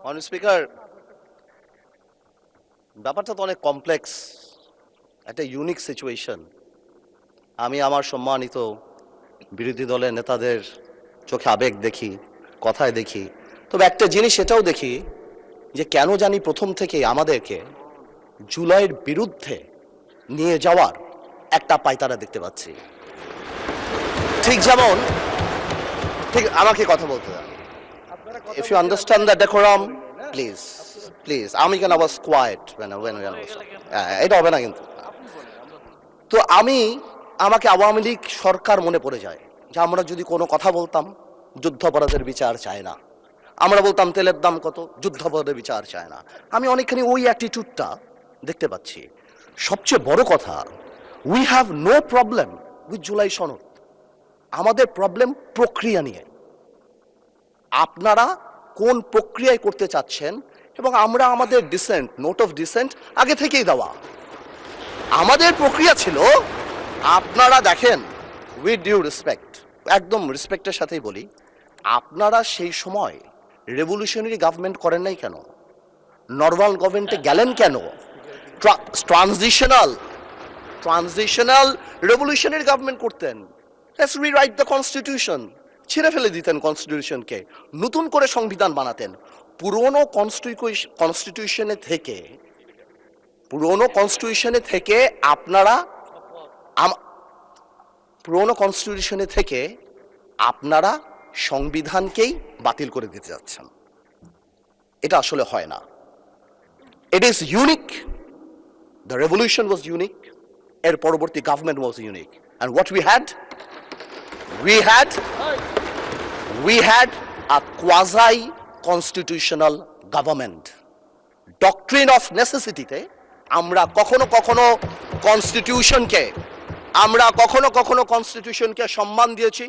মাননীয় স্পিকার, ব্যাপারটা তো অনেক কমপ্লেক্স, একটা ইউনিক সিচুয়েশন। আমি আমার সম্মানিত বিরোধী দলের নেতাদের চোখে আবেগ দেখি, কথায় দেখি, তবে একটা জিনিস এটাও দেখি যে কেন জানি প্রথম থেকেই আমাদেরকে জুলাইয়ের বিরুদ্ধে নিয়ে যাওয়ার একটা পায়তারা দেখতে পাচ্ছি। ঠিক যেমন, ঠিক আমাকে কথা বলতে দেন। If you understand the decorum, please, please. আমি কেন was quiet when I was এটা হবে না কিন্তু। তো আমাকে আওয়ামী লীগ সরকার মনে পড়ে যায় যে আমরা যদি কোনো কথা বলতাম যুদ্ধাপরাধের বিচার চায় না, আমরা বলতাম তেলের দাম কত, যুদ্ধাপরাধের বিচার চায় না। আমি অনেকখানি ওই অ্যাটিটিউডটা দেখতে পাচ্ছি। সবচেয়ে বড় কথা, we have no problem with July সনদ। আমাদের প্রবলেম প্রক্রিয়া নিয়ে। আপনারা কোন প্রক্রিয়ায় করতে চাচ্ছেন, এবং আমরা আমাদের ডিসেন্ট, নোট অফ ডিসেন্ট আগে থেকেই দেওয়া। আমাদের প্রক্রিয়া ছিল, আপনারা দেখেন, উইথ ডিউ রেসপেক্ট, একদম রেসপেক্টের সাথেই বলি, আপনারা সেই সময় রেভলিউশনারি গভর্নমেন্ট করেন নাই কেন? নর্মাল গভর্নমেন্টে গেলেন কেন? ট্রানজিশনাল রেভলিউশনারি গভর্নমেন্ট করতেন। লেটস রিরাইট দ্য কনস্টিটিউশন, ছিঁড়ে ফেলে দিতেন কনস্টিটিউশনকে, নতুন করে সংবিধান বানাতেন। পুরনো কনস্টিটিউশনে থেকে আপনারা সংবিধানকেই বাতিল করে দিতে যাচ্ছেন। এটা আসলে হয় না। It is unique. The revolution was unique, এর পরবর্তী government was unique, and what we had a quasi constitutional government. Doctrine of necessity তে আমরা কখনো কনস্টিটিউশনকে সম্মান দিয়েছি।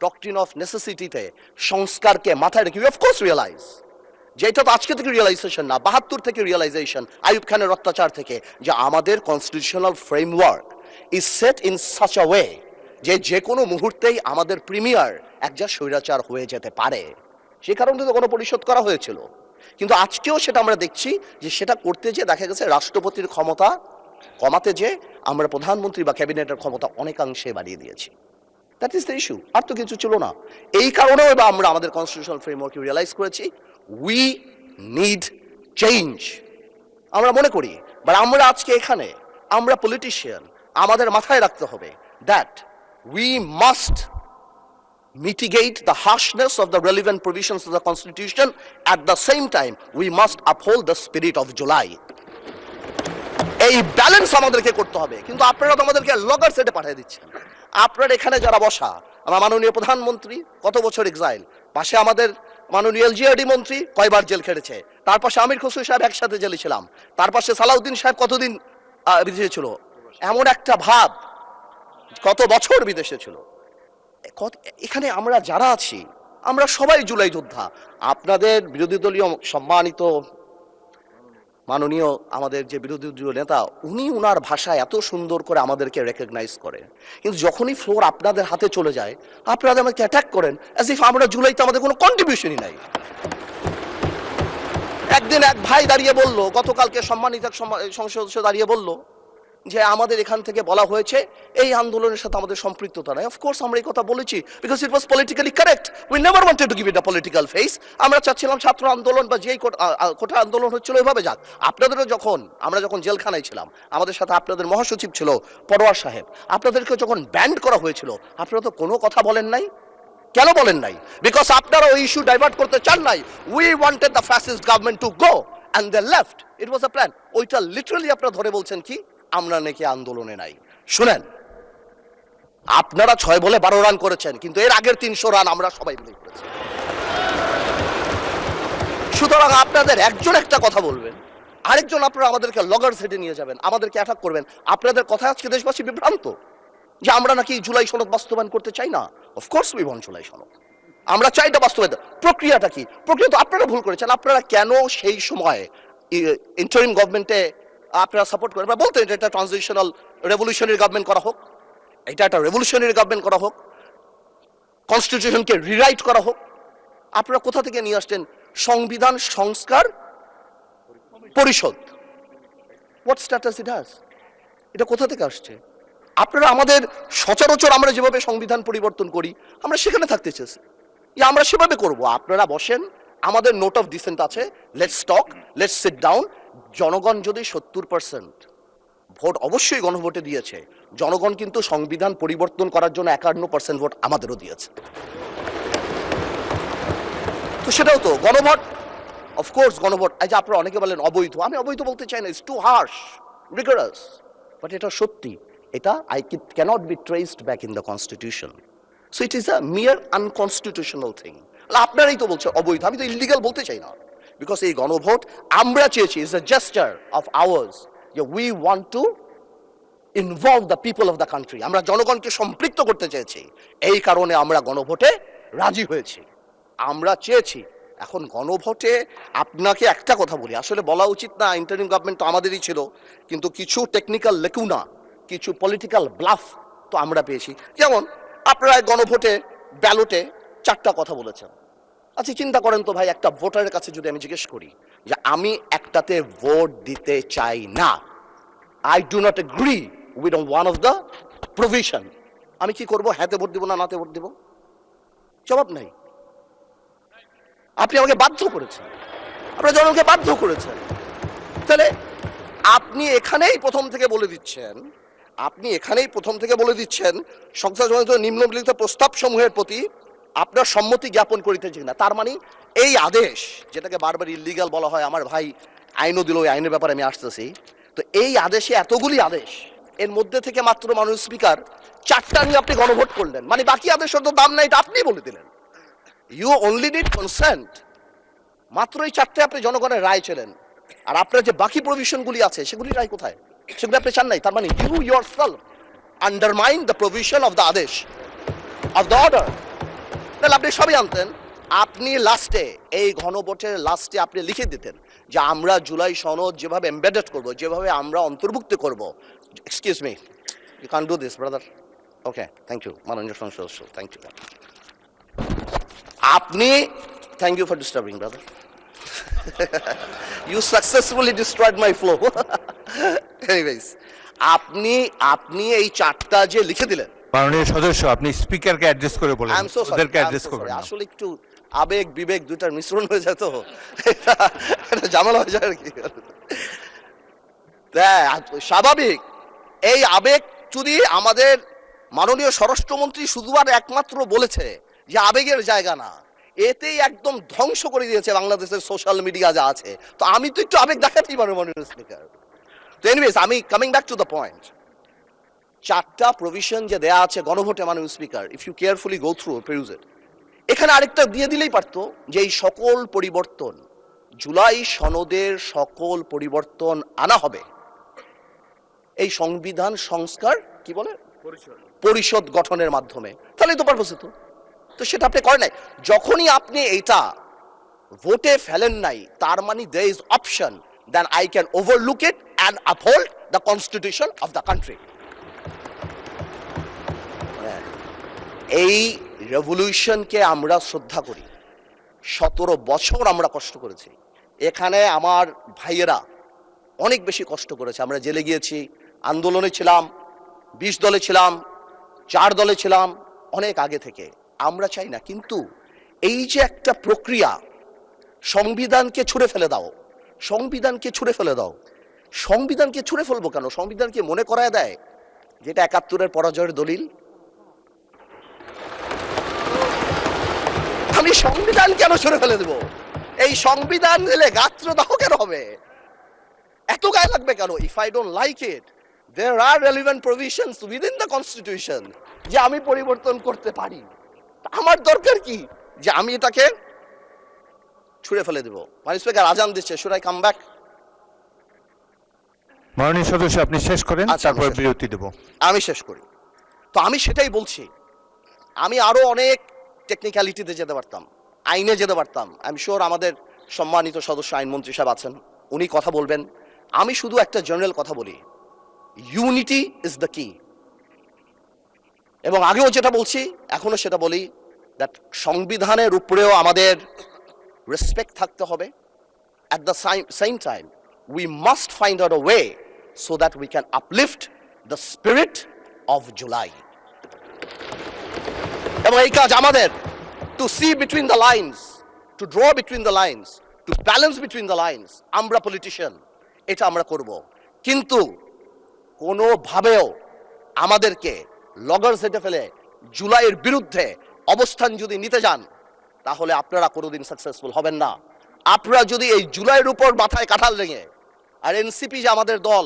ডক্ট্রিন অফ নেসেসিটিতে সংস্কারকে মাথায় রেখে অফ কোর্স রিয়েলাইজ, যেটা তো আজকে থেকে রিয়েলাইজেশন না, ৭২ থেকে রিয়েলাইজেশন, আইয়ুব খানের অত্যাচার থেকে, যে আমাদের constitutional framework is set in such a way যে কোনো মুহূর্তেই আমাদের প্রিমিয়ার একজন স্বৈরাচার হয়ে যেতে পারে। সে কারণে তো গণপরিষদ করা হয়েছিল। কিন্তু আজকেও সেটা আমরা দেখছি যে সেটা করতে যে দেখা গেছে রাষ্ট্রপতির ক্ষমতা কমাতে যে আমরা প্রধানমন্ত্রী বা ক্যাবিনেটের ক্ষমতা অনেকাংশে বাড়িয়ে দিয়েছি। দ্যাট ইজ দ্য ইস্যু, আর তো কিছু ছিল না। এই কারণেও এবার আমরা আমাদের কনস্টিটিউশনাল ফ্রেমওয়ার্কে রিয়েলাইজ করেছি উই নিড চেঞ্জ। আমরা মনে করি, বাট আমরা আজকে এখানে, আমরা পলিটিশিয়ান, আমাদের মাথায় রাখতে হবে that we must mitigate the harshness of the relevant provisions of the Constitution. At the same time, we must uphold the spirit of July. এই ব্যালেন্স আমাদেরকে করতে হবে। কিন্তু আপনারা তো আমাদেরকে লগর সেটে পাঠিয়ে দিচ্ছেন। আপনারা এখানে যারা বসা, আমার মাননীয় প্রধানমন্ত্রী কত বছর এক্সাইল, পাশে আমাদের মাননীয় এলজিআরডি মন্ত্রী কয়বার জেল খেটেছে, তার পাশে আমির খসরু সাহেব একসাথে জেলে ছিলাম, তার পাশে সালাউদ্দিন সাহেব কতদিন বিদেশে ছিল, এমন একটা ভাব, কত বছর বিদেশে ছিল। এখানে আমরা যারা আছি, আমরা সবাই জুলাই যোদ্ধা। আপনাদের বিরোধী দলীয় সম্মানিত মাননীয় আমাদের যে বিরোধী দলীয় নেতা, উনি উনার ভাষায় এত সুন্দর করে আমাদেরকে রেকগনাইজ করে, কিন্তু যখনই ফ্লোর আপনাদের হাতে চলে যায়, আপনারা আমাকে অ্যাটাক করেন অ্যাজ ইফ আমরা জুলাইতে আমাদের কোনো কন্ট্রিবিউশনই নাই। একদিন এক ভাই দাঁড়িয়ে বলল, গতকালকে সম্মানিত সংসদ সদস্য দাঁড়িয়ে বলল যে আমাদের এখান থেকে বলা হয়েছে এই আন্দোলনের সাথে আমাদের সম্পৃক্ততা নাই। অফকোর্স আমরা এই কথা বলেছি, because it was politically correct. We never wanted to give it a political face. আমরা চাচ্ছিলাম ছাত্র আন্দোলন বা যেই কোটা আন্দোলন হচ্ছিল ওইভাবে যাক। আপনাদেরও আমরা যখন জেলখানায় ছিলাম, আমাদের সাথে আপনাদের মহাসচিব ছিল পরোয়ার সাহেব, আপনাদেরকে যখন ব্যান্ড করা হয়েছিল, আপনারা তো কোনো কথা বলেন নাই। কেন বলেন নাই? বিকজ আপনারা ওই ইস্যু ডাইভার্ট করতে চান নাই। We wanted the fascist government to go and they left. It was a plan. ওইটা লিটারালি আপনারা ধরে বলছেন কি আমরা নাকি আন্দোলনে নাই। শুনেন, আপনারা 6 বলে 12 রান করেছেন, কিন্তু এর আগের 300 রান আমরা সবাই মিলে করেছি। সুতরাং আপনাদের একজন একটা কথা বলবেন, আরেকজন আপনারা আমাদেরকে লগর সেটে নিয়ে যাবেন, আমাদেরকে অ্যাটাক করবেন। আপনাদের কথা আজকে দেশবাসী বিভ্রান্ত যে আমরা নাকি জুলাই সনদ বাস্তবায়ন করতে চাই না। অফকোর্স উই ওয়ান্ট জুলাই সনদ, আমরা চাই এটা বাস্তবায়ন। প্রক্রিয়াটা কি? প্রক্রিয়া তো আপনারা ভুল করেছেন। আপনারা কেন সেই সময় ইন্টারিম গভর্নমেন্টে আপনারা সাপোর্ট করেন? বলতেন এটা ট্রানজিশনাল রেভলিউশনারি গভর্নমেন্ট করা হোক, এটা একটা রেভলিউশনারি গভর্নমেন্ট করা হোক, কনস্টিটিউশনকে রিরাইট করা হোক। আপনারা কোথা থেকে নিয়ে আসছেন সংবিধান সংস্কার পরিষদ। What status it has? এটা কোথা থেকে আসছে? আপনারা আমাদের সচরাচর আমরা যেভাবে সংবিধান পরিবর্তন করি আমরা সেখানে থাকতে চেয়েছি, আমরা সেভাবে করব। আপনারা বসেন, আমাদের নোট অফ ডিসেন্ট আছে, let's talk, let's sit down. জনগণ যদি 70% ভোট অবশ্যই গণভোটে দিয়েছে, জনগণ কিন্তু সংবিধান পরিবর্তন করার জন্য 51% ভোট আমাদেরও দিয়েছে। তো সেটাও তো গণভোট, অফকোর্স গণভোট। এই যে আপনারা অনেকে বলেন অবৈধ, আমি অবৈধ বলতে চাই না, it's too harsh, rigorous, but এটা সত্যি। এটা can't be traced back in the constitution, so it is a mere unconstitutional thing. আপনারাই তো বলছেন অবৈধ, আমি তো ইলিগাল বলতে চাই না, বিকজ এই গণভোট আমরা চেয়েছি, is a gesture of ours, যে we want to involve the people of the country. আমরা জনগণকে সম্পৃক্ত করতে চেয়েছি, এই কারণে আমরা গণভোটে রাজি হয়েছি, আমরা চেয়েছি। এখন গণভোটে আপনাকে একটা কথা বলি, আসলে বলা উচিত না, ইন্টারিম গভর্নমেন্ট তো আমাদেরই ছিল, কিন্তু কিছু টেকনিক্যাল লেকুনা, কিছু পলিটিক্যাল ব্লাফ তো আমরা পেয়েছি। যেমন আপনারা গণভোটে ব্যালটে 4টা কথা বলেছেন। আচ্ছা চিন্তা করেন তো ভাই, একটা ভোটারের কাছে যদি আমি জিজ্ঞেস করি যে আমি একটাতে ভোট দিতে চাই না, I do not agree with one of the provision, আমি কি করব? হ্যাঁতে ভোট দিব না নাতে ভোট দিব? জবাব নাই। আপনি আমাকে বাধ্য করেছেন, আপনারা জনগণকে বাধ্য করেছেন। তাহলে আপনি এখানেই প্রথম থেকে বলে দিচ্ছেন, সংসদ নিম্নলিখিত প্রস্তাব সমূহের প্রতি আপনার সম্মতি জ্ঞাপন করিতেছি না। তার মানে এই আদেশ, যেটাকে বারবার ইলিগাল বলা হয়, আমার ভাই আইনও দিল, ওই আইনের ব্যাপারে আমি আসতেছি। তো এই আদেশে এতগুলি আদেশ, এর মধ্যে থেকে মাত্র মাননীয় স্পিকার 4টা নিয়ে আপনি গণভোট করলেন, মানে বাকি আদেশের তো দাম নাই, এটা আপনি বলে দিলেন। ইউ অনলি নিড কনসেন্ট, মাত্র এই 4টে আপনি জনগণের রায় ছিলেন, আর আপনার যে বাকি প্রভিশনগুলি আছে সেগুলি রায় কোথায়? সেগুলি আপনি চান নাই। তার মানে you yourself undermine the provision of the আদেশ অফ দ্য অর্ডার। তাহলে আপনি সবই আনতেন, আপনি লাস্টে এই গণভোটের লাস্টে আপনি লিখে দিতেন যে আমরা জুলাই সনদ যেভাবে এমবেডেড করব, যেভাবে আমরা অন্তর্ভুক্ত করব। Excuse me, you can do this brother. Okay, thank you মাননীয় সংসদ সদস্য, থ্যাংক ইউ। আপনি, thank you for disturbing brother, you successfully destroyed my flow. Anyways, আপনি এই 4টা যে লিখে দিলেন, মাননীয় সদস্য আপনি স্পিকারকে অ্যাড্রেস করে বলেন, আই এম সো সরি, ওদেরকে অ্যাড্রেস করবেন না। আসলে একটু আবেগ বিবেক দুইটার মিশ্রণ হয়ে যায়, তো এটা ঝামেলা হয়ে যায় আর কি। স্বাভাবিক, এই আবেগ যদি আমাদের মাননীয় স্বরাষ্ট্রমন্ত্রী শুধু আর একমাত্র বলেছে যে আবেগের জায়গা না, এতেই একদম ধ্বংস করে দিয়েছে বাংলাদেশের সোশ্যাল মিডিয়া যা আছে। তো আমি তো একটু আবেগ দেখাতেই পারবো মাননীয় স্পিকার। তো এনিওয়েজ, আমি coming back to the point, 4টা প্রভিশন যে দেয়া আছে গণভোটে মাননীয় speaker, if you carefully go through peruse it, এখানে আরেকটা দিয়ে দিলেই পারতো যে এই সকল পরিবর্তন, জুলাই সনদের সকল পরিবর্তন আনা হবে এই সংবিধান সংস্কার কি বলে পরিষদ গঠনের মাধ্যমে, তাহলেই তো পারপোস হতো। তো সেটা আপনি করেন নাই। যখনই আপনি এইটা ভোটে ফেলেন নাই, তার মানে there is option then I can overlook it and uphold the constitution of the country. এই রেভলিউশনকে আমরা শ্রদ্ধা করি, 17 বছর আমরা কষ্ট করেছি, এখানে আমার ভাইয়েরা অনেক বেশি কষ্ট করেছে, আমরা জেলে গিয়েছি, আন্দোলনে ছিলাম, 20 দলে ছিলাম, 4 দলে ছিলাম, অনেক আগে থেকে। আমরা চাই না, কিন্তু এই যে একটা প্রক্রিয়া, সংবিধানকে ছুঁড়ে ফেলে দাও, সংবিধানকে ছুঁড়ে ফেলে দাও, সংবিধানকে ছুঁড়ে ফেলবো কেন? সংবিধানকে মনে করায় দেয় যেটা 71-এর পরাজয়ের দলিল। আমি সংবিধান কেন ছুঁড়ে ফেলে দেবো? এই সংবিধান দিলে গাত্রদাহ কেন হবে? এত গায়ে লাগবে কেন? If I don't like it, there are relevant provisions within the constitution যে আমি পরিবর্তন করতে পারি। আমার দরকার কি যে আমি এটাকে ছুঁড়ে ফেলে দেব? মাননীয় স্পিকার আজান দিচ্ছে, should I come back? মাননীয় সদস্য আপনি শেষ করেন, তারপর বিরতি দেব। আমি শেষ করি। তো আমি সেটাই বলছি, আমি আরো অনেক টেকনিক্যালিটিতে যেতে পারতাম, আইনে যেতে পারতাম। আই এম শিওর আমাদের সম্মানিত সদস্য আইনমন্ত্রী সাহেব আছেন, উনি কথা বলবেন। আমি শুধু একটা জেনারেল কথা বলি, ইউনিটি ইজ দ্য কি। এবং আগেও যেটা বলছি, এখনো সেটা বলি, দ্যাট সংবিধানের উপরেও আমাদের রেসপেক্ট থাকতে হবে। At the same time, we must find out a way so that we can uplift the spirit of July. এবং এই কাজ আমাদের, to see between the lines, to draw between the lines, to balance between the lines. আমরা politician, এটা আমরা করব, কিন্তু কোনোভাবেও আমাদেরকে লগর সেটে ফেলে জুলাইয়ের বিরুদ্ধে অবস্থান যদি নিতে যান, তাহলে আপনারা কোনোদিন সাকসেসফুল হবেন না। আপনারা যদি এই জুলাইয়ের উপর মাথায় কাঁঠাল ভেঙে, আর এনসিপি যে আমাদের দল,